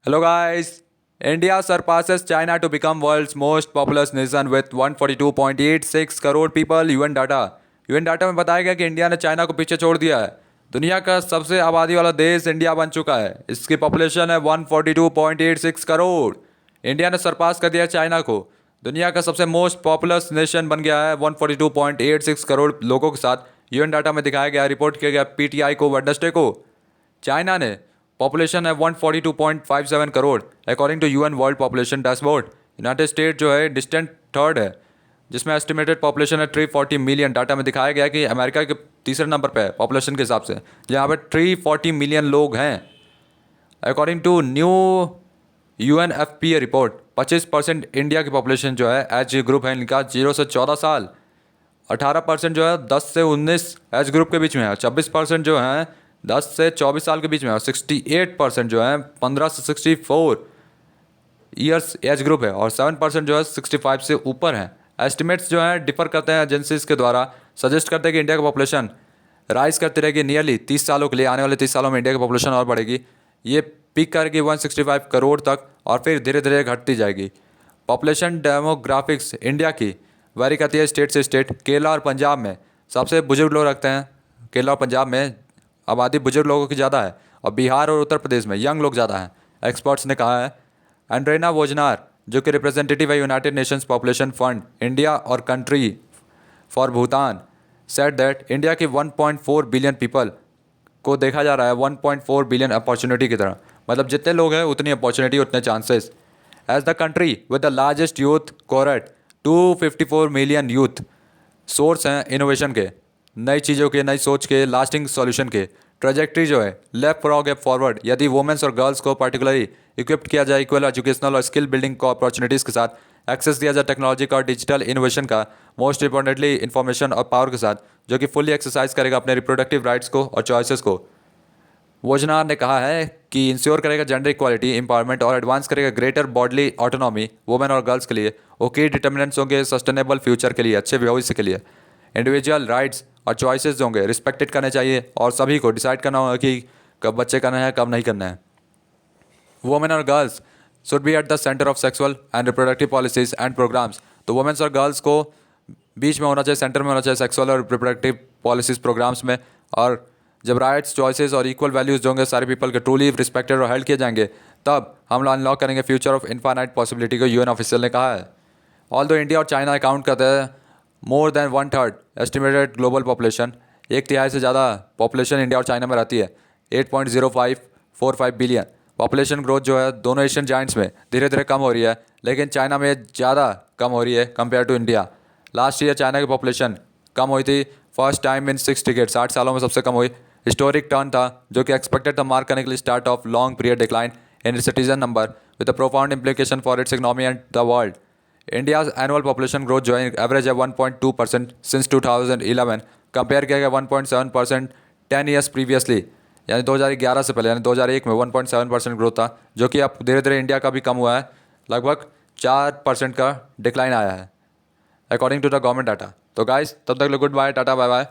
Hello guys, India surpasses China to become world's most populous nation with 142.86 crore people UN data में बताया गया कि India ने China को पीछे छोड़ दिया है। दुनिया का सबसे आबादी वाला देश इंडिया बन चुका है। इसकी पॉपुलेशन है 142.86 करोड़। इंडिया ने सरपास कर दिया चाइना को। दुनिया का सबसे मोस्ट पॉपुलस नेशन बन गया है 142.86 करोड़ लोगों के साथ। यूएन डाटा में दिखाया गया, रिपोर्ट किया गया पीटीआई को, वेडनेसडे को। चाइना ने पॉपुलेशन है 142.57 crore according to UN world population dashboard. United State जो है डिस्टेंट थर्ड है, जिसमें एस्टिमेटेड पॉपुलेशन है 340 मिलियन। डाटा में दिखाया गया कि अमेरिका के तीसरे नंबर पे है पॉपुलेशन के हिसाब से, जहाँ पर 340 मिलियन लोग हैं। According to new UNFPA report 25% India की पॉपुलेशन जो है एज ग्रुप है इनका 0 से 14 साल। 18% जो है 10 से 19 एज ग्रुप के बीच में है। 26% जो है 10 से 24 साल के बीच में है। और 68% जो है 15 से 64 ईयर्स एज ग्रुप है। और 7% जो है 65 से ऊपर है। एस्टिमेट्स जो हैं डिफर करते हैं एजेंसीज के द्वारा, सजेस्ट करते हैं कि इंडिया की पॉपुलेशन राइज करती रहेगी नियरली 30 सालों के लिए। आने वाले 30 सालों में इंडिया की पॉपुलेशन और बढ़ेगी। ये पीक करेगी 165 करोड़ तक और फिर धीरे धीरे घटती जाएगी। पॉपुलेशन डेमोग्राफिक्स इंडिया की वेरी करती है स्टेट से स्टेट। केरला और पंजाब में सबसे बुजुर्ग लोग रखते हैं। केरला और पंजाब में आबादी बुजुर्ग लोगों की ज़्यादा है और बिहार और उत्तर प्रदेश में यंग लोग ज़्यादा हैं, एक्सपर्ट्स ने कहा है। एंड्रेना वोजनार जो कि रिप्रेजेंटेटिव है United Nations Population Fund India और country for Bhutan, said that India की 1.4 बिलियन पीपल को देखा जा रहा है 1.4 बिलियन अपॉर्चुनिटी की तरह। मतलब जितने लोग हैं उतनी अपॉर्चुनिटी उतने chances. As the country with the largest youth cohort 254 million youth source हैं इनोवेशन के, नई चीज़ों के, नई सोच के, लास्टिंग सॉल्यूशन के। ट्रेजेक्ट्री जो है लेफ्ट फॉर गैप फॉरवर्ड। यदि वुमेंस और गर्ल्स को पर्टिकुलरली इक्विप्ड किया जाए इक्वल एजुकेशनल और स्किल बिल्डिंग को अपॉर्चुनिटीज़ के साथ, एक्सेस दिया जाए टेक्नोलॉजी का और डिजिटल इनोवेशन का, मोस्ट इंपॉर्टेंटली इन्फॉर्मेशन और पावर के साथ, जो कि फुल्ली एक्सरसाइज करेगा अपने रिप्रोडक्टिव राइट्स को और चॉइसेस को। वोजनार ने कहा है कि इंश्योर करेगा जेंडर इक्वालिटी, एम्पावरमेंट और एडवांस करेगा ग्रेटर बॉडली ऑटोनॉमी वुमेन और गर्ल्स के लिए। वो की डिटर्मिनेंट्स होंगे सस्टेनेबल फ्यूचर के लिए, अच्छे भविष्य के लिए। इंडिविजुअल राइट्स और चॉइसेस होंगे रिस्पेक्टेड करने चाहिए और सभी को डिसाइड करना होगा कि कब बच्चे करना है कब नहीं करना है। वुमेन और girls should be at the centre of sexual and reproductive policies and programs. तो वुमेन्स और गर्ल्स को बीच में होना चाहिए, सेंटर में होना चाहिए सेक्सुअल और रिप्रोडक्टिव पॉलिसीज प्रोग्राम्स में। और जब राइट्स, चॉइसेस और इक्वल वैल्यूज होंगे सारे पीपल के ट्रूली रिस्पेक्टेड और हेल्ड किए जाएंगे, तब हम लोग अनलॉक करेंगे फ्यूचर ऑफ इनफाइनाइट पॉसिबिलिटी को, यूएन ऑफिशियल ने कहा है। ऑल दो इंडिया और चाइना अकाउंट करते हैं more than 1/3 estimated global population. एक तिहाई से ज़्यादा पॉपुलेशन इंडिया और चाइना में रहती है, 8.0545 बिलियन। पॉपुलेशन ग्रोथ जो है दोनों एशियन जाइंट्स में धीरे धीरे कम हो रही है, लेकिन चाइना में ज़्यादा कम हो रही है compare to India. Last year China की पॉपुलेशन कम हुई थी, फर्स्ट टाइम इन 6 डिकेड, 60 सालों में सबसे कम हुई। हिस्टोरिक टर्न था जो कि एक्सपेक्टेड था मार्क करने के लिए start of long period decline in citizen number with a profound implication for its economy and the world. India annual population growth जो है एवरेज है 1.2% सिंस 2011, कंपेयर किया गया 1.7% 10 ईयर्स प्रीवियसली, यानी 2011 से पहले, यानी 2001 में 1.7% ग्रोथ था, जो कि अब धीरे धीरे इंडिया का भी कम हुआ है, लगभग 4% का डिक्लाइन आया है according to the government data. तो गाइस तब तक good bye, tata bye bye.